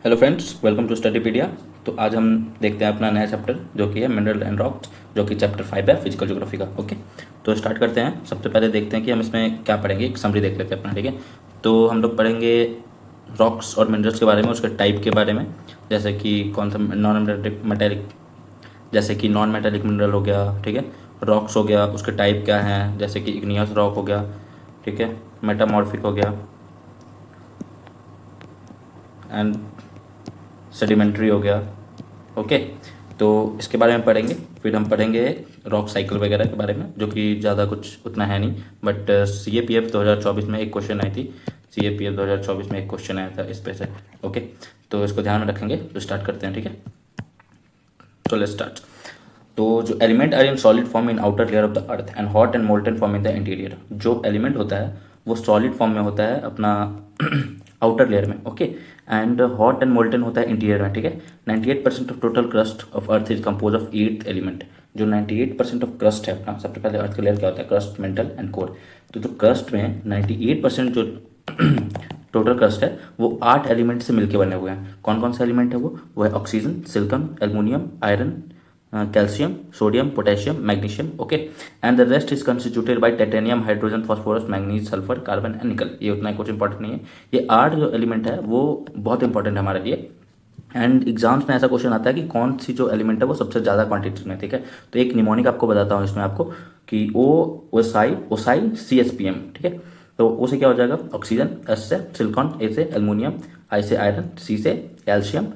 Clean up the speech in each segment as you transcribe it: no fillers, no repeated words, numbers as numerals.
Hello friends, welcome to Studypedia. तो आज हम देखते हैं अपना नया चैप्टर जो कि है मिनरल एंड रॉक्स, जो कि चैप्टर 5 है फिजिकल ज्योग्राफी का। ओके, तो स्टार्ट करते हैं। सबसे पहले देखते हैं कि हम इसमें क्या पढ़ेंगे, एक समरी देख लेते हैं अपना। ठीक है, तो हम लोग पढ़ेंगे रॉक्स और मिनरल्स के बारे में, उसके टाइप के बारे में, जैसे कि कौन सा नॉन मेटेलिक, जैसे कि नॉन मेटेलिक मिनरल हो गया। ठीक है, रॉक्स हो गया, उसके टाइप क्या हैं, जैसे कि इग्नियस रॉक हो गया। ठीक है, मेटामॉर्फिक हो गया एंड सेडिमेंट्री हो गया। ओके, तो इसके बारे में पढ़ेंगे। फिर हम पढ़ेंगे रॉक साइकिल वगैरह के बारे में, जो कि ज़्यादा कुछ उतना है नहीं, बट CAPF 2024 में एक क्वेश्चन आई थी। CAPF 2024 में एक क्वेश्चन आया था इस पे से। ओके, तो इसको ध्यान में रखेंगे। तो स्टार्ट करते हैं। ठीक है, तो लेट्स स्टार्ट। तो जो element are in solid form in outer layer of the earth and hot and molten form in the interior. जो एलिमेंट होता है वो सॉलिड फॉर्म में होता है अपना आउटर लेयर में। Okay, and hot and molten होता है इंटीरियर में। ठीक है, 98% of total crust of earth is compose of 8 element. जो 98% ऑफ क्रस्ट है अपना, सबसे पहले अर्थ का लेयर क्या होता है, क्रस्ट, मेंटल एंड कोर। तो जो क्रस्ट में 98% जो टोटल क्रस्ट है वो 8 एलिमेंट से मिलकर बने हुए हैं। कौन कौन सा एलिमेंट है वो है oxygen, silicon, aluminium, iron, calcium, sodium, potassium, magnesium. Okay, and the rest is constituted by titanium, hydrogen, phosphorus, manganese, sulphur, carbon and nickel. ये उतना कुछ इंपॉर्टेंट नहीं है। ये 8 जो एलिमेंट है वो बहुत इंपॉर्टेंट है हमारे लिए। एंड एग्जाम्स में ऐसा क्वेश्चन आता है कि कौन सी जो एलिमेंट है वो सबसे ज़्यादा क्वांटिटी में। ठीक है, तो एक निमोनिक आपको बताता हूँ इसमें आपको कि ओसाई CSPM। ठीक है, तो ओ से क्या हो जाएगा, ऑक्सीजन, एस से सिलिकॉन, ए से एल्युमिनियम, आई से आयरन, सी से कैल्शियम,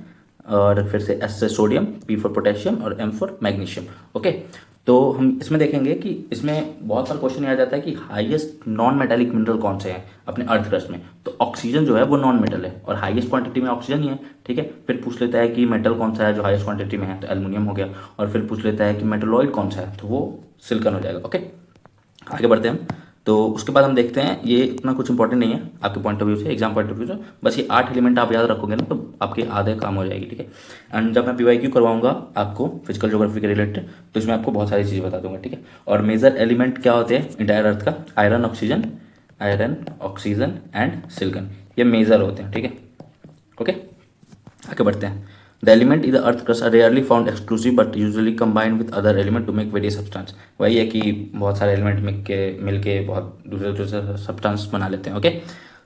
और फिर से एस से सोडियम, पी फॉर पोटेशियम और एम फॉर मैग्नीशियम। ओके, तो हम इसमें देखेंगे कि इसमें बहुत सारा क्वेश्चन आ जाता है कि हाईएस्ट नॉन मेटेलिक मिनरल कौन से हैं अपने अर्थ क्रस्ट में। तो ऑक्सीजन जो है वो नॉन मेटल है और हाईएस्ट क्वांटिटी में ऑक्सीजन ही है। ठीक है, फिर पूछ लेता है कि मेटल कौन सा है जो हाईएस्ट क्वांटिटी में है, तो एल्युमिनियम हो गया। और फिर पूछ लेता है कि मेटलॉइड कौन सा है, तो वो सिलिकॉन हो जाएगा। ओके, आगे बढ़ते हैं हम। तो उसके बाद हम देखते हैं, ये इतना कुछ इंपॉर्टेंट नहीं है आपके पॉइंट ऑफ व्यू से, एग्जाम पॉइंट ऑफ व्यू से। बस ये 8 एलिमेंट आप याद रखोगे ना तो आपके आधे काम हो जाएगी। ठीक है, एंड जब मैं PYQ करवाऊंगा आपको फिजिकल ज्योग्राफी के रिलेटेड, तो इसमें आपको बहुत सारी चीज़ें बता दूंगा। ठीक है, और मेजर एलिमेंट क्या होते हैं इंटायर अर्थ का, आयरन, ऑक्सीजन एंड सिलिकॉन, ये मेजर होते हैं। ठीक है, ओके, आगे बढ़ते हैं। The element in the earth crust are rarely found exclusive but usually combined with other element to make various substance. वही है कि बहुत सारे एलिमेंट मिल के बहुत दूसरे दूसरे सब्सटेंस बना लेते हैं। ओके,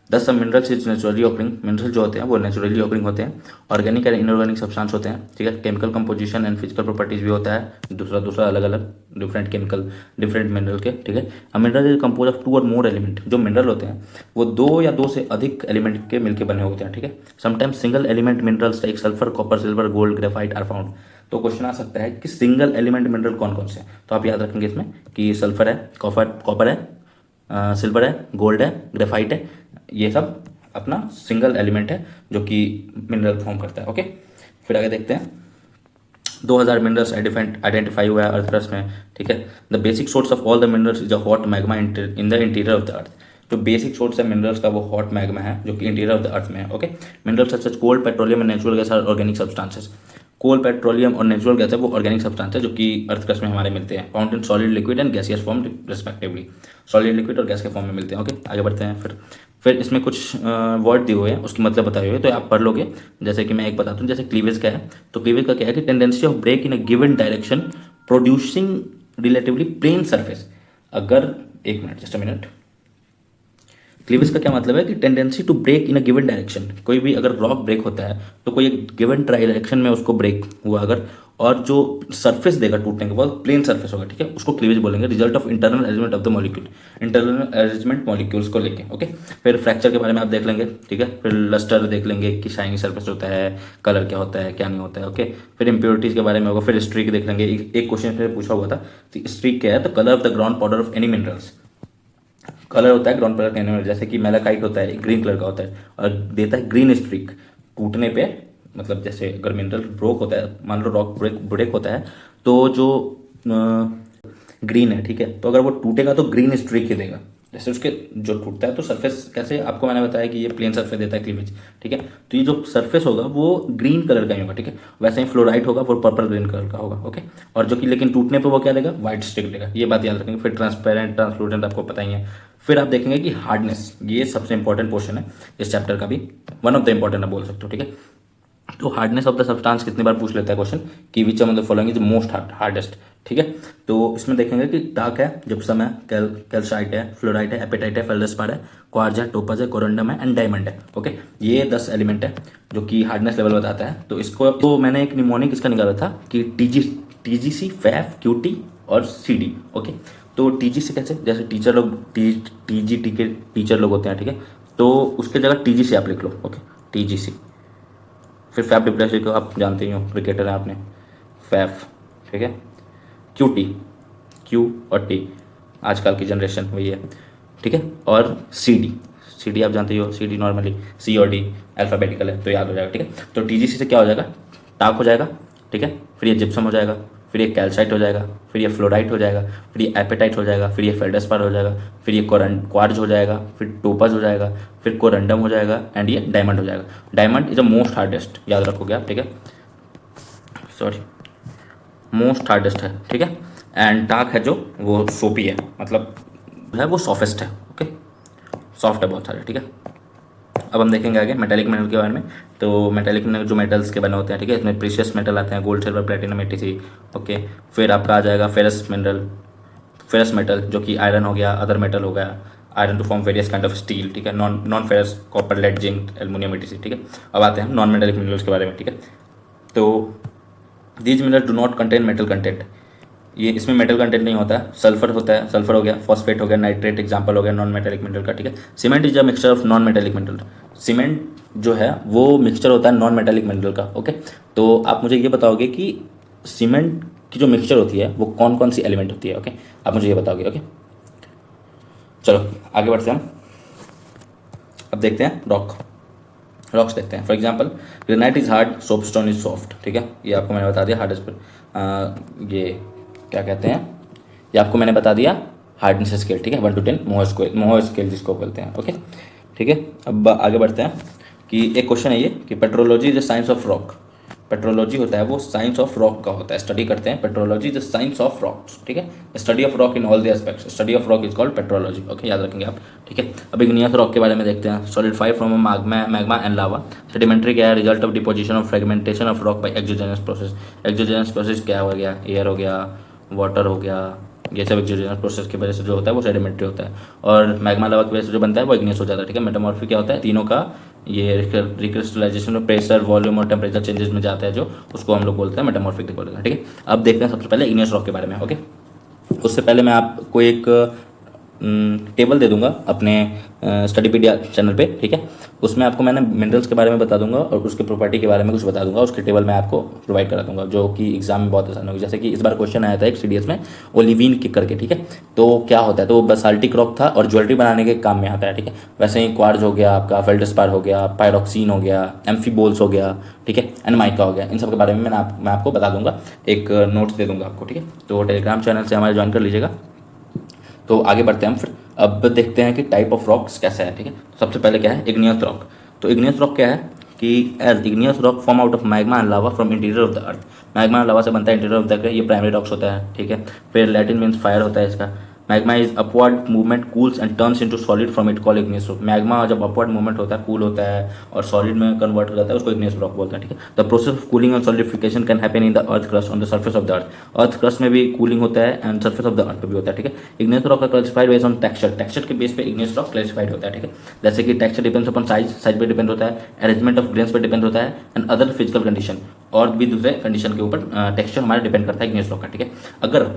दस सब minerals is naturally occurring. Mineral जो होते हैं वो नेचुरली ऑकरिंग होते हैं। ऑर्गेनिक एंड इनऑर्गेनिक सब्सटेंस होते हैं। ठीक है, chemical composition and physical properties भी होता है दूसरा दूसरा अलग अलग डिफरेंट केमिकल डिफरेंट मिनरल के। ठीक है, a mineral is compose of 2 और मोर एलिमेंट। जो मिनरल होते हैं वो 2 या 2 से अधिक एलिमेंट के मिलके बने होते हैं। ठीक है, sometimes single element minerals like sulphur, copper, silver, gold, graphite are found. तो क्वेश्चन आ सकता है कि सिंगल एलिमेंट मिनरल कौन कौन से हैं, तो आप याद रखेंगे इसमें कि सल्फर है, कॉपर है, सिल्वर है, गोल्ड है, ग्रेफाइट है। ये सब अपना सिंगल एलिमेंट है जो कि मिनरल फॉर्म करता है। ओके, फिर आगे देखते हैं। 2000 मिनरल्स आइडेंटिफाई हुआ है अर्थ क्रस्ट में। ठीक है, the basic source of all the minerals is a hot magma in the interior of the अर्थ। जो बेसिक सोर्स है मिनरल्स का वो हॉट मैग्मा है जो कि इंटीरियर ऑफ द अर्थ में है। Okay, minerals such as coal, petroleum and natural gas are organic substances. Coal, petroleum और नेचुरल गैस है वो ऑर्गेनिक सब्सटेंस है जो कि अर्थ क्रस्ट में हमारे मिलते हैं। Found in solid, liquid and gaseous form respectively. Solid, liquid और गैस के फॉर्म में मिलते हैं। ओके, आगे बढ़ते हैं। फिर इसमें कुछ वर्ड दिए हुए हैं, उसकी मतलब बताए हुए, तो आप पढ़ लोगे। जैसे कि मैं एक बताता हूँ, जैसे क्लीवेज क्या है। तो क्लीवेज का क्या है कि tendency of break in a given direction producing relatively plane surface. अगर एक minute, just a minute. Cleavage का क्या मतलब है कि tendency to break in a given direction. कोई भी अगर रॉक ब्रेक होता है तो कोई एक गिवन डायरेक्शन में उसको ब्रेक हुआ अगर, और जो सरफेस देगा टूटने के बाद प्लेन सरफेस होगा। ठीक है, उसको क्लीवेज बोलेंगे। Result of internal arrangement of the molecule, internal arrangement molecules को लेके। ओके, फिर फ्रैक्चर के बारे में आप देख लेंगे। ठीक है, फिर लस्टर देख लेंगे कि शाइनी सरफेस होता है, कलर क्या होता है क्या नहीं होता है। ओके, फिर इंप्योरिटीज के बारे में होगा। फिर स्ट्रीक देख लेंगे। एक क्वेश्चन फिर पूछा हुआ था स्ट्रीक क्या है, तो colour of the ground powder of any minerals. Colour होता है ग्राउंड कलर का एनिमल, जैसे कि मैलाकाइट होता है ग्रीन कलर का होता है और देता है ग्रीन स्ट्रीक टूटने पे। मतलब जैसे अगर मिनरल ब्रोक होता है, मान लो रॉक ब्रेक होता है, तो जो ग्रीन है, ठीक है, तो अगर वो टूटेगा तो ग्रीन स्ट्रीक ही देगा। जैसे उसके जो टूटता है तो सरफेस कैसे, आपको मैंने बताया कि ये प्लेन सरफेस देता है क्लीवेज। ठीक है, तो ये जो सरफेस होगा वो ग्रीन कलर का ही होगा। ठीक है, वैसे ही फ्लोराइट होगा वो पर्पल ग्रीन कलर का होगा। ओके, और जो कि लेकिन टूटने पे वो क्या देगा, व्हाइट स्ट्रिक देगा। ये बात याद रखेंगे। फिर ट्रांसपेरेंट, ट्रांसलूडेंट आपको पता ही है। फिर आप देखेंगे कि हार्डनेस, ये सबसे इंपॉर्टेंट पोर्शन है इस चैप्टर का भी, वन ऑफ द इंपॉर्टेंट आप बोल सकते हो। ठीक है, तो हार्डनेस ऑफ द सब्सटेंस कितनी बार पूछ लेता है क्वेश्चन कि which of the following is most hardest, ठीक है। तो इसमें देखेंगे कि टाक है, जिप्सम है, कैल्साइट है, फ्लोराइट है, एपेटाइट है, फेल्डस्पार है, क्वार्ज है, टोपाज है, कोरंडम है एंड डायमंड है। ओके, ये 10 एलिमेंट है जो कि हार्डनेस लेवल बताता है। तो इसको तो मैंने एक निमोनिक इसका निकाला था कि टीजीसी, फैफ, क्यूटी और सीडी। ओके, तो टीजीसी कैसे, जैसे टीचर लोग टीजीटी के टीचर लोग होते हैं, ठीक है, तो उसके जगह टीजीसी आप लिख लो। Okay, TGC. फिर फैफ डिप्लेसी को आप जानते ही हो, क्रिकेटर हैं आपने, फैफ, ठीक है। क्यूटी, क्यू और टी, आजकल की जनरेशन वही है, ठीक है। और सीडी, सीडी आप जानते ही हो, सीडी नॉर्मली सी और डी अल्फ़ाबेटिकल है तो याद हो जाएगा, ठीक है। तो टीजीसी से क्या हो जाएगा, टाक हो जाएगा, ठीक है। फिर ये जिप्सम हो जाएगा, फिर ये कैल्साइट हो जाएगा, फिर ये फ्लोराइट हो जाएगा, फिर ये एपेटाइट हो जाएगा, फिर ये फेल्डस्पार हो जाएगा, फिर ये क्वार्ज हो जाएगा, फिर टोपाज हो जाएगा, फिर कोरंडम हो जाएगा एंड ये डायमंड हो जाएगा। Diamond is the most hardest, याद रखोगे आप, ठीक है, सॉरी, मोस्ट हार्डेस्ट है, ठीक है। एंड टाक है जो वो सोपी है, मतलब है वो सॉफ्टेस्ट है। ओके, सॉफ्ट है बहुत सारे, ठीक है। अब हम देखेंगे आगे मेटेलिक मिनरल के बारे में। तो मेटेलिक मिनरल जो मेटल्स के बने होते हैं, ठीक है, इसमें प्रीशियस मेटल आते हैं, gold, silver, platinum, etc. Okay, फिर आपका आ जाएगा फेरस मिनरल, फेरस मेटल जो कि आयरन हो गया, अदर मेटल हो गया, iron to form various kind of steel, ठीक है, non ferrous, copper, lead, zinc, aluminium, etc, ठीक है। अब आते हैं नॉन मेटेलिक मिनरल्स के बारे में, ठीक है। तो these minerals do not contain metal content, ये इसमें मेटल कंटेंट नहीं होता है। सल्फर होता है, सल्फर हो गया, फॉस्फेट हो गया, नाइट्रेट एग्जांपल हो गया नॉन मेटेलिक मिनरल का, ठीक है। Cement is a mixture of non metallic mineral, cement जो है वो मिक्सचर होता है नॉन मेटेलिक मिनरल का। ओके, तो आप मुझे ये बताओगे कि सीमेंट की जो मिक्सचर होती है वो कौन कौन सी एलिमेंट होती है। ओके, आप मुझे ये बताओगे। ओके, चलो आगे बढ़ते हैं। अब देखते हैं रॉक्स देखते हैं। For example granite is hard, soapstone is soft, ठीक है, ये आपको मैंने बता दिया हार्डेस्ट पर। ये क्या कहते हैं, ये आपको मैंने बता दिया हार्डनेस स्केल, ठीक है, 1 to 10 मोहर स्केल जिसको बोलते हैं। ओके, ठीक है। अब आगे बढ़ते हैं कि एक क्वेश्चन है ये कि petrology is the science of rock. Petrology होता है वो साइंस ऑफ रॉक का होता है, स्टडी करते हैं। Petrology is the science of rocks, ठीक है, study of rock in all the aspects, study of rock is called petrology. Okay, याद रखेंगे आप, ठीक है। अब इग्नियस रॉक के बारे में देखते हैं। Solidify from magma and lava. Sedimentary क्या है, result of deposition of fragmentation of rock by exogenous process. Exogenous process क्या हो गया, एयर हो गया, वाटर हो गया, ये सब एक्सोजेनस प्रोसेस की वजह से जो होता है वो सेडिमेंट्री होता है। और मैग्मा लावा की वजह से जो बनता है वो इग्नियस हो जाता है, ठीक है। मेटामॉर्फिक क्या होता है, तीनों का ये रिक्रिस्टलाइजेशन में प्रेशर, वॉल्यूम और टेम्परेचर चेंजेस में जाता है, जो उसको हम लोग बोलते हैं मेटामॉर्फिक डिपोजिशन, ठीक है। अब देखते हैं सबसे पहले इग्नियस रॉक के बारे में। ओके, उससे पहले मैं आपको एक टेबल दे दूंगा अपने स्टडीपीडिया चैनल पे, ठीक है। उसमें आपको मैंने मिनरल्स के बारे में बता दूंगा और उसके प्रॉपर्टी के बारे में कुछ बता दूंगा, उसके टेबल मैं आपको प्रोवाइड करा दूंगा, जो कि एग्जाम में बहुत आसान होगी। जैसे कि इस बार क्वेश्चन आया था एक सीडीएस में ओलिवीन के करके, ठीक है। तो क्या होता है, तो वो बसाल्टिक रॉक था और ज्वेलरी बनाने के काम में आता है, ठीक है। वैसे ही क्वार्ज हो गया आपका, फेल्डस्पार हो गया, पायरोक्सिन हो गया, एम्फीबोल्स हो गया, ठीक है, एंड माइका हो गया। इन सब के बारे में मैं आपको बता दूंगा, एक नोट्स दे दूंगा आपको, ठीक है। तो टेलीग्राम चैनल से हमारे ज्वाइन कर लीजिएगा। तो आगे बढ़ते हैं हम फिर। अब देखते हैं कि टाइप ऑफ रॉक्स कैसा है, ठीक है। तो सबसे पहले क्या है, इग्नियस रॉक। तो इग्नियस रॉक क्या है कि as igneous rock form out of magma and lava from interior of the earth. Magma and lava से बनता है इंटीरियर ऑफ द अर्थ, ये प्राइमरी रॉक्स होता है, ठीक है। फिर लैटिन मीन्स फायर होता है इसका। Magma is upward movement cools and turns into solid from it call igneous rock. Magma जब अपवर्ड मूवमेंट होता है, कूल होता है और सॉलिड में कन्वर्ट हो जाता है, उसको इग्नियस रॉक बोलते हैं, ठीक है। The process of cooling and solidification can happen in the earth crust on the surface of the earth. Earth crust में भी कूलिंग होता है एंड सर्फेस ऑफ द अर्थ पे भी होता है, ठीक है। इग्नियस रॉक का classified based on texture, texture के बेस पे इग्नियस रॉक क्लासिफाइड होता है, ठीक है। जैसे कि texture depends upon size, size पे डिपेंड होता है, अरेंजमेंट ऑफ ग्रेन्स पे डिपेंड होता है एंड अदर फिजिकल कंडीशन, और भी दूसरे कंडीशन के ऊपर टेक्सचर हमारा डिपेंड करता है इग्नियस रॉक का, ठीक है। अगर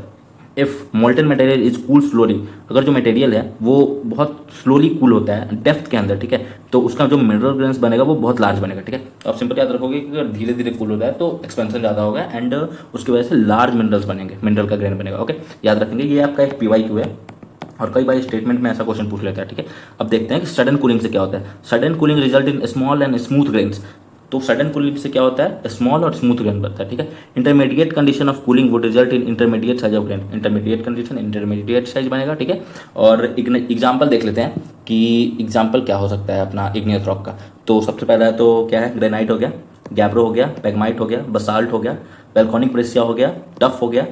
if molten material is cool slowly, अगर जो मटेरियल है वो बहुत स्लोली कूल होता है डेप्थ के अंदर, ठीक है, तो उसका जो मिनरल ग्रेन्स बनेगा वो बहुत लार्ज बनेगा, ठीक है। तो आप सिंपल याद रखोगे कि अगर धीरे धीरे कूल होता है तो एक्सपेंशन ज़्यादा होगा एंड उसकी वजह से लार्ज मिनरल्स बनेंगे, मिनरल का ग्रेन बनेगा। ओके, याद रखेंगे, ये आपका एक PYQ है और कई बार स्टेटमेंट में ऐसा क्वेश्चन पूछ लेता है, ठीक है। अब देखते हैं कि सडन कूलिंग से क्या होता है। Sudden cooling result in small and smooth grains. तो सडन कूलिंग से क्या होता है, स्मॉल और स्मूथ ग्रेन बनता है, ठीक है। Intermediate condition of cooling would result in intermediate size of grain. Intermediate condition intermediate size बनेगा, ठीक है। और एग्जाम्पल देख लेते हैं कि एग्जाम्पल क्या हो सकता है अपना इग्नियस रॉक का। तो सबसे पहला तो क्या है, ग्रेनाइट हो गया, गैब्रो हो गया, पेगमाइट हो गया, बसाल्ट हो गया, वोल्केनिक ब्रेसिया हो गया, टफ हो गया,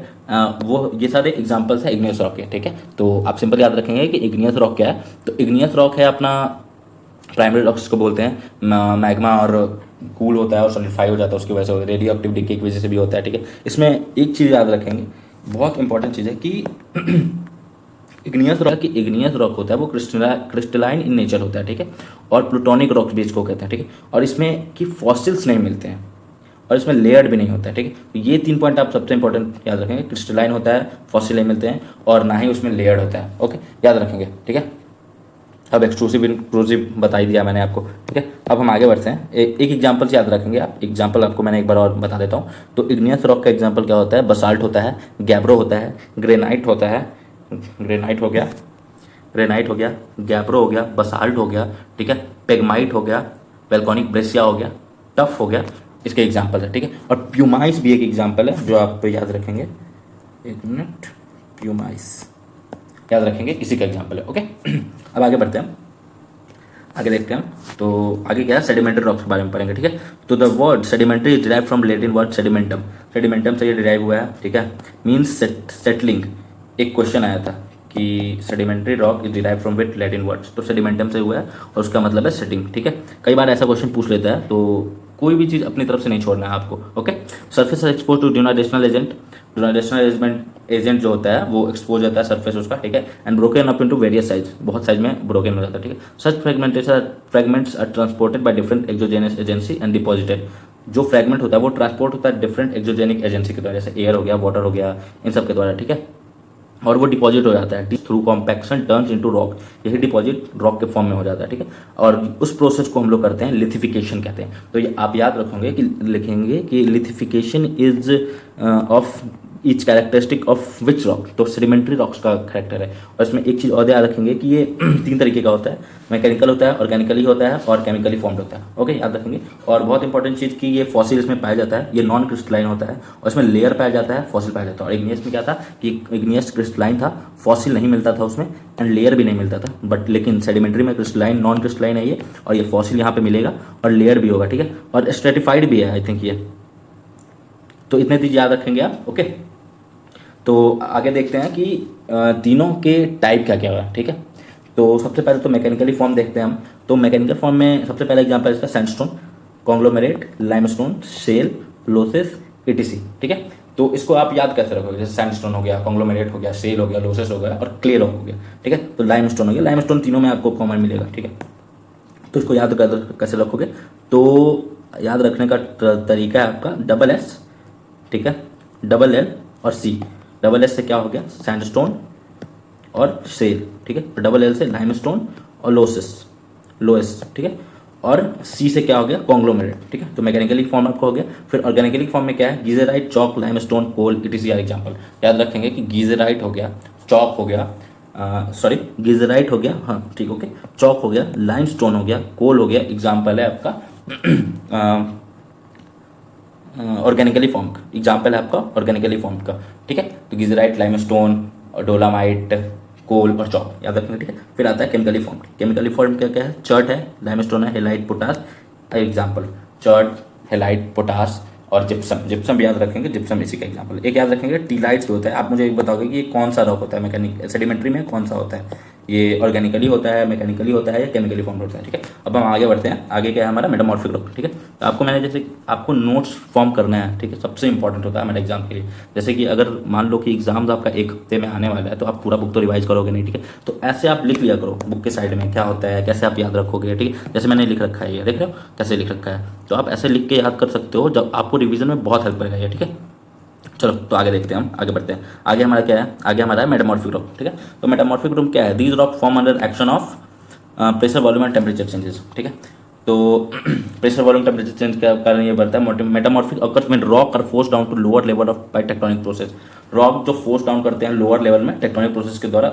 वो ये सारे एग्जाम्पल्स है इग्नियस रॉक के, ठीक है। तो आप सिंपल याद रखेंगे कि इग्नियस रॉक क्या है। तो इग्नियस रॉक है अपना प्राइमरी रॉक्स को बोलते हैं, मैग्मा और कूल होता है और सॉलिडिफाई हो जाता है, उसकी वजह से रेडियो एक्टिव डिके की वजह से भी होता है, ठीक है। इसमें एक चीज़ याद रखेंगे, बहुत इंपॉर्टेंट चीज़ है कि इग्नियस रॉक होता है वो क्रिस्टलाइन इन नेचर होता है, ठीक है, और प्लूटोनिक रॉक भी इसको कहते हैं, ठीक है। और इसमें कि फॉसिल्स नहीं मिलते हैं और इसमें लेयर्ड भी नहीं होता है, ठीक है। तो ये 3 पॉइंट आप सबसे इंपॉर्टेंट याद रखेंगे, क्रिस्टलाइन होता है, फॉसिल नहीं मिलते हैं और ना ही उसमें लेयर्ड होता है, ओके, याद रखेंगे, ठीक है। अब एक्सक्लूसिव इंक्लूसिव बता ही दिया मैंने आपको, ठीक है। अब हम आगे बढ़ते हैं, एक एग्जाम्पल से याद रखेंगे आप। एग्जाम्पल आपको मैंने एक बार और बता देता हूँ। तो इग्नियस रॉक का एग्जाम्पल क्या होता है, बसाल्ट होता है, गैब्रो होता है, ग्रेनाइट होता है, ग्रेनाइट हो गया, गैब्रो हो गया, बसाल्ट हो गया, ठीक है, पेगमाइट हो गया, वेल्कोनिक ब्रेसिया हो गया, टफ हो गया, इसके एग्जाम्पल है, ठीक है। और प्यूमाइस भी एक एग्जाम्पल है जो आप याद रखेंगे, एक मिनट, प्यूमाइस याद रखेंगे, इसी का एग्जाम्पल है, ओके। अब आगे बढ़ते हैं, आगे देखते हैं हम। तो आगे क्या है, सेडिमेंट्री रॉक्स के बारे में पढ़ेंगे, ठीक है। तो the word sedimentary is derive from Latin word sedimentum, sedimentum से ये डिराइव हुआ है, ठीक है, मीन्स सेटलिंग। एक क्वेश्चन आया था कि sedimentary rock is derive from with Latin words, तो सेडिमेंटम से हुआ है और उसका मतलब है सेटिंग, ठीक है। कई बार ऐसा क्वेश्चन पूछ लेता है, तो कोई भी चीज़ अपनी तरफ से नहीं छोड़ना है आपको, okay. Surface expose to denudational agent, denudational agent जो होता है वो एक्सपोज होता है सरफेस उसका, ठीक है, and broken up into various size, बहुत साइज में ब्रोकन हो जाता है, ठीक है। Such fragments are transported by different exogenous agency and deposited, जो फ्रेगमेंट होता है वो ट्रांसपोर्ट होता है डिफरेंट एक्सोजेनिक एजेंसी के द्वारा, जैसे एयर हो गया, वाटर हो गया, इन सब के द्वारा, ठीक है, और वो डिपॉजिट हो जाता है through compaction turns into rock, यही डिपॉजिट रॉक के फॉर्म में हो जाता है, ठीक है। और उस प्रोसेस को हम लोग करते हैं लिथिफिकेशन कहते हैं। तो ये आप याद रखोगे कि लिखेंगे कि lithification is of each characteristic of which rock, तो सेडिमेंट्री रॉक्स का कैरेक्टर है। और इसमें एक चीज़ और याद रखेंगे कि ये 3 तरीके का होता है, मैकेनिकल होता है, ऑर्गेनिकली होता है और केमिकली फॉर्म्ड होता है, ओके, याद रखेंगे। और बहुत इंपॉर्टेंट चीज़ कि ये फॉसिल इसमें पाया जाता है, ये नॉन क्रिस्टलाइन होता है और इसमें लेयर पाया जाता है, फॉसिल पाया जाता है। और इग्नियस में क्या था कि इग्नियस क्रिस्टलाइन था, फॉसिल नहीं मिलता था उसमें एंड लेयर भी नहीं मिलता था, बट लेकिन सेडिमेंट्री में क्रिस्टलाइन नॉन क्रिस्टलाइन है ये, और ये फॉसिल यहाँ पे मिलेगा और लेयर भी होगा, ठीक है, और स्ट्रेटिफाइड भी है आई थिंक ये। तो इतने चीज़ याद रखेंगे आप, ओके। तो आगे देखते हैं कि तीनों के टाइप क्या क्या है, ठीक है। तो सबसे पहले तो मैकेनिकली फॉर्म देखते हैं हम। तो मैकेनिकल फॉर्म में सबसे पहला एग्जांपल है इसका sandstone, conglomerate, limestone, shale, loess, etc, ठीक है। तो इसको आप याद कैसे रखोगे, जैसे सैंडस्टोन हो गया, कॉन्ग्लोमेरेट हो गया, शेल हो गया, लोसेस हो गया और क्ले रॉक हो गया, ठीक है। तो लाइमस्टोन हो गया, लाइमस्टोन तीनों में आपको कॉमन मिलेगा, ठीक है। तो इसको याद कैसे रखोगे, तो याद रखने का तरीका है आपका डबल एस, ठीक है, डबल एल और सी। डबल एस से क्या हो गया, सैंडस्टोन और शेल, ठीक है। तो डबल एल से लाइमस्टोन और लोएस, ठीक है। और सी से क्या हो गया, कॉन्ग्लोमेरेट, ठीक है। तो मैकेनिकली फॉर्म आपको हो गया। फिर ऑर्गेनिकली फॉर्म में क्या है, geyserite, chalk, limestone, coal, ETC are example. याद रखेंगे कि गीजराइट हो गया, चॉक हो गया, गीजराइट हो गया, हाँ ठीक, ओके, चॉक हो गया, लाइमस्टोन हो गया, कोल हो गया, एग्जाम्पल है आपका ऑर्गेनिकली फॉर्म का, एग्जाम्पल है आपका ऑर्गेनिकली फॉर्म का, ठीक है। तो गीजराइट, लाइमस्टोन, डोलामाइट, कोल और चॉक याद रखेंगे, ठीक है। फिर आता है केमिकली फॉर्म। केमिकली फॉर्म क्या क्या है, चर्ट है, लाइमस्टोन है, halide, potash, example chert, halide, potash और जिप्सम भी याद रखेंगे, जिप्सम इसी का एग्जाम्पल। एक याद रखेंगे टीलाइट्स जो होता है, आप मुझे एक बताओगे कि ये कौन सा रॉक होता है, मैकेनिक सेडिमेंट्री में कौन सा होता है, ये ऑर्गेनिकली होता है, मैकेनिकली होता है या केमिकली फॉर्म होता है, ठीक है। अब हम आगे बढ़ते हैं, आगे क्या है हमारा मेटामॉर्फिक रॉक, ठीक है। तो आपको मैंने जैसे आपको नोट्स फॉर्म करना है, ठीक है, सबसे इंपॉर्टेंट होता है हमारे एग्जाम के लिए। जैसे कि अगर मान लो कि एग्जाम आपका 1 हफ्ते में आने वाला है, तो आप पूरा बुक तो रिवाइज करोगे नहीं, ठीक है। तो ऐसे आप लिख लिया करो बुक के साइड में क्या होता है, कैसे आप याद रखोगे, ठीक है। जैसे मैंने लिख रखा है, ये देख रहे हो कैसे लिख रखा है, तो आप ऐसे लिख के याद कर सकते हो, जब आपको रिविजन में बहुत हेल्प करेगा ये, ठीक है। चलो तो आगे देखते हैं, हम आगे बढ़ते हैं। आगे हमारा क्या है, आगे हमारा है मेटामॉर्फिक रॉक, ठीक है। तो मेटामॉर्फिक रॉक क्या है, these rock form under action of pressure, volume and temperature changes, ठीक है। तो प्रेशर, वॉल्यूम, टेम्परेचर चेंज के कारण ये बढ़ता है। Metamorphic occurs when rock are force down to lower level of by tectonic process. Rock जो फोर्स डाउन करते हैं लोअर लेवल में टेक्टोनिक प्रोसेस के द्वारा,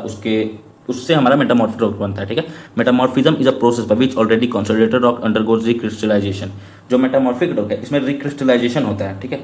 उससे हमारा मेटामॉर्फिक रॉक बनता है, ठीक है। Metamorphism is a process by which already consolidated rock undergoes recrystallisation. जो मेटामॉर्फिक रॉक है इसमें रिक्रिस्टलाइजेशन होता है, ठीक है,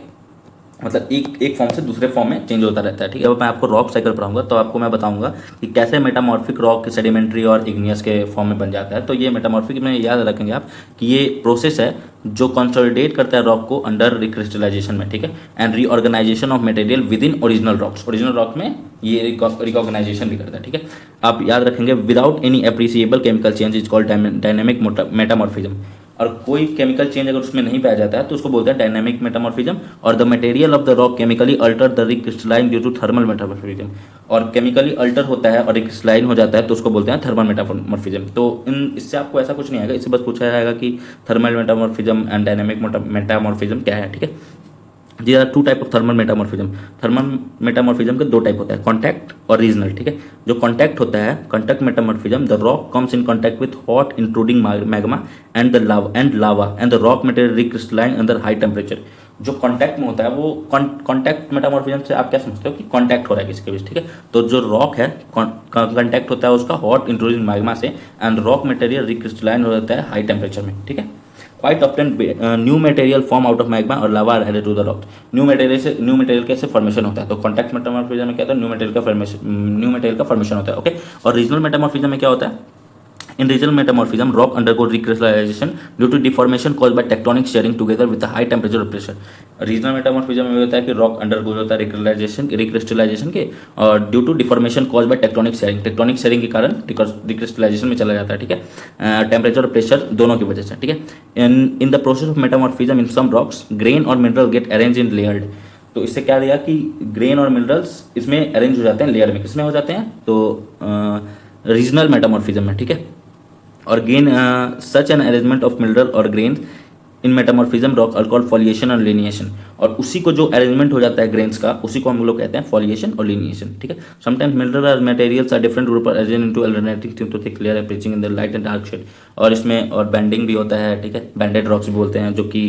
मतलब एक फॉर्म से दूसरे फॉर्म में चेंज होता रहता है, ठीक है। अब मैं आपको रॉक साइकिल पढ़ाऊंगा तो आपको मैं बताऊंगा कि कैसे मेटामॉर्फिक रॉक सेडिमेंट्री और इग्नियस के फॉर्म में बन जाता है। तो ये मेटामॉर्फिक में याद रखेंगे आप कि ये प्रोसेस है जो कंसोलिडेट करता है रॉक को अंडर रिक्रिस्टलाइजेशन में, ठीक है, and reorganization of material within original rocks. Original rock में ये रिकॉग्नाइजेशन भी करता है, ठीक है। आप याद रखेंगे without any appreciable chemical change is called dynamic metamorphism. और कोई केमिकल चेंज अगर उसमें नहीं पाया जाता है तो उसको बोलते हैं डायनामिक मेटामॉर्फिज्म। और the material of the rock chemically alter the recrystalline due to thermal metamorphism, और केमिकली अल्टर होता है और रिक्रिस्टलाइन हो जाता है तो उसको बोलते हैं थर्मल मेटामॉर्फिज्म। तो इन इससे आपको ऐसा कुछ नहीं आएगा, इससे बस पूछा जाएगा कि thermal metamorphism and dynamic metamorphism क्या है, ठीक है। जी are two type of thermal metamorphism. Thermal metamorphism के दो टाइप होता है, कॉन्टैक्ट और रीजनल, ठीक है। जो कॉन्टैक्ट होता है, contact metamorphism, the rock comes in contact with hot intruding magma and the lava and the rock material recrystalline under high temperature. जो कॉन्टैक्ट में होता है वो कॉन्टैक्ट मेटामॉर्फिज्म से आप क्या समझते हो कि कॉन्टैक्ट हो रहा है किसी के बीच, ठीक है। तो जो रॉक है कॉन्टैक्ट होता है उसका हॉट इंट्रूडिंग मैग्मा से, एंड रॉक मटेरियल रिक्रिस्टलाइन हो जाता है हाई टेम्परेचर में, ठीक है। Quite often new material form out of magma और lava are added to the rock. New material कैसे फॉर्मेशन होता है, तो कॉन्टैक्ट मेटामॉर्फिज्म में क्या होता है, न्यू मटेरियल का फॉर्मेशन होता है, ओके। और रीजनल मेटामॉर्फिज्म में क्या होता है, in regional metamorphism rock undergo recrystallization due to deformation caused by tectonic sharing together with a high temperature or pressure। Regional metamorphism में होता है कि रॉक अंडरगो होता है रिक्रिस्टलाइजेशन के, और due to deformation cause by tectonic shearing के कारण रिक्रिस्टलाइजेशन में चला जाता है, ठीक है। टेम्परेचर और प्रेशर दोनों की वजह से, ठीक है। In the process of metamorphism in some rocks grain और mineral get arrange in layered. तो इससे क्या दिया कि ग्रेन और मिनरल्स इसमें अरेंज हो जाते हैं लेयर में, किसमें हो जाते हैं, तो रीजनल मेटामॉर्फिज्म में, ठीक है। और again such an arrangement of mineral और grains in metamorphism rock are called foliation और लिनिएशन। और उसी को जो अरेंजमेंट हो जाता है ग्रेन्स का, उसी को हम लोग कहते हैं फॉलिएशन और लिनिएशन, ठीक है। समटाइम्स मिनरल और materials are different group are arranged into alternating thick to thick layer approaching in the light and dark shade. और इसमें और बैंडिंग भी होता है, ठीक है। बैंडेड रॉक्स भी बोलते हैं, जो कि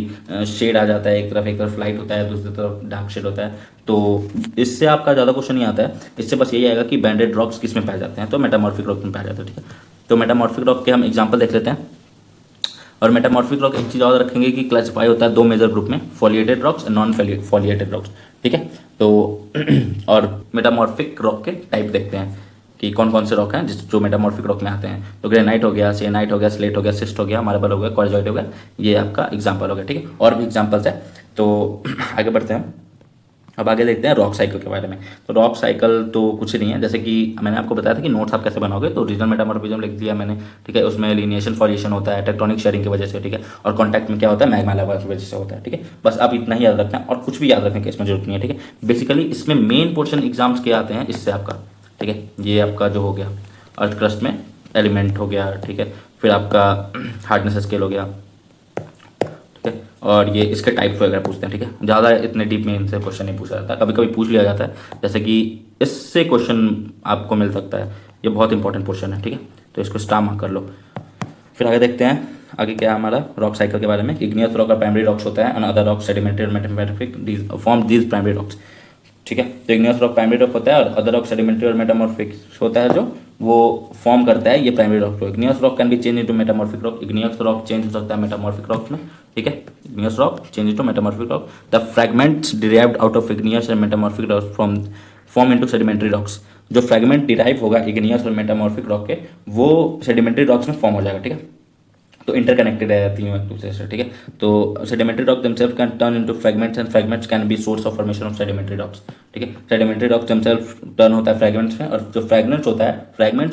शेड आ जाता है, एक तरफ लाइट होता है, दूसरी तरफ डार्क शेड होता है। तो इससे आपका ज़्यादा क्वेश्चन नहीं आता है, इससे बस यही आएगा कि बैंडेड रॉक्स किस में पाए जाते हैं, तो मेटामॉर्फिक रॉक में पाया जाता है, ठीक है। तो मेटामॉर्फिक रॉक के हम एग्जांपल देख लेते हैं। और मेटामॉर्फिक रॉक एक चीज़ और रखेंगे कि क्लासिफाई होता है दो मेजर ग्रुप में, फॉलिएटेड रॉक्स एंड नॉन फॉलिएटेड रॉक्स, ठीक है। तो और मेटामॉर्फिक रॉक के टाइप देखते हैं कि कौन कौन से रॉक हैं जो मेटामॉर्फिक रॉक में आते हैं। तो ग्रेनाइट हो गया, सियानाइट हो गया, स्लेट हो गया, सिस्ट हो गया, मार्बल हो गया, क्वार्ट्ज़ाइट हो गया, ये आपका एग्जाम्पल हो गया, ठीक है। और भी एग्जाम्पल्स है, तो आगे बढ़ते हैं। अब आगे देखते हैं रॉक साइकिल के बारे में। तो रॉक साइकिल तो कुछ नहीं है, जैसे कि मैंने आपको बताया था कि नोट्स आप कैसे बनाओगे, तो रीजनल मेटामॉर्फिज्म लिख दिया मैंने, ठीक है। उसमें लिनिएशन फॉलिएशन होता है टेक्टोनिक शेयरिंग की वजह से, ठीक है। और कॉन्टैक्ट में क्या होता है, मैग्मा लावा की वजह से होता है, ठीक है। बस आप इतना ही याद रखना है और कुछ भी याद रखने की इसमें जरूरत नहीं है, ठीक है। बेसिकली इसमें मेन पोर्शन एग्जाम्स के आते हैं इससे आपका, ठीक है। ये आपका जो हो गया अर्थ क्रस्ट में एलिमेंट हो गया, ठीक है। फिर आपका हार्डनेस स्केल हो गया, ठीक है। और ये इसके टाइप्स वगैरह पूछते हैं, ठीक है। ज़्यादा इतने डीप में इनसे क्वेश्चन नहीं पूछा जाता, कभी कभी पूछ लिया जाता है, जैसे कि इससे क्वेश्चन आपको मिल सकता है, ये बहुत इंपॉर्टेंट क्वेश्चन है, ठीक है। तो इसको स्टार मार्क कर लो। फिर आगे देखते हैं, आगे क्या है हमारा रॉक साइकिल के बारे में। इग्नियस रॉक और प्राइमरी रॉक्स होता है, एंड अदर रॉक सेडिमेंटरी और metamorphic form these primary rocks, ठीक है। तो इग्नियस रॉक प्राइमरी रॉक होता है और अदर रॉक सेडिमेंटरी और मेटामॉर्फिक होता है, जो वो फॉर्म करता है ये प्राइमरी रॉक। तो igneous rock can be change into metamorphic rock, igneous rock change हो सकता है मेटामॉर्फिक रॉक में, ठीक है। Igneous rock change into metamorphic rock. The fragments derived out of igneous and metamorphic rock form into sedimentary rocks. जो fragment derive होगा igneous और metamorphic rock के, वो सेडिमेंटरी रॉक्स में फॉर्म हो जाएगा, ठीक है। तो इंटरकनेक्टेड है तीनों एक दूसरे से, ठीक है। तो sedimentary rock themselves can turn into fragments and fragments can be source of formation of sedimentary rocks, ठीक है। सेडिमेंटरी रॉक देमसेल्फ टर्न होता है फ्रैगमेंट्स में, और जो फ्रैगमेंट्स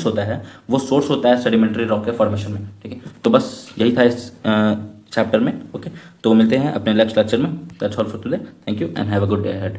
होता है वो सोर्स होता है सेडिमेंटरी रॉक के फॉर्मेशन में, ठीक है। तो बस यही था इस चैप्टर में, ओके। तो मिलते हैं अपने नेक्स्ट लेक्चर में। That's all for today, thank you and have a good day ahead.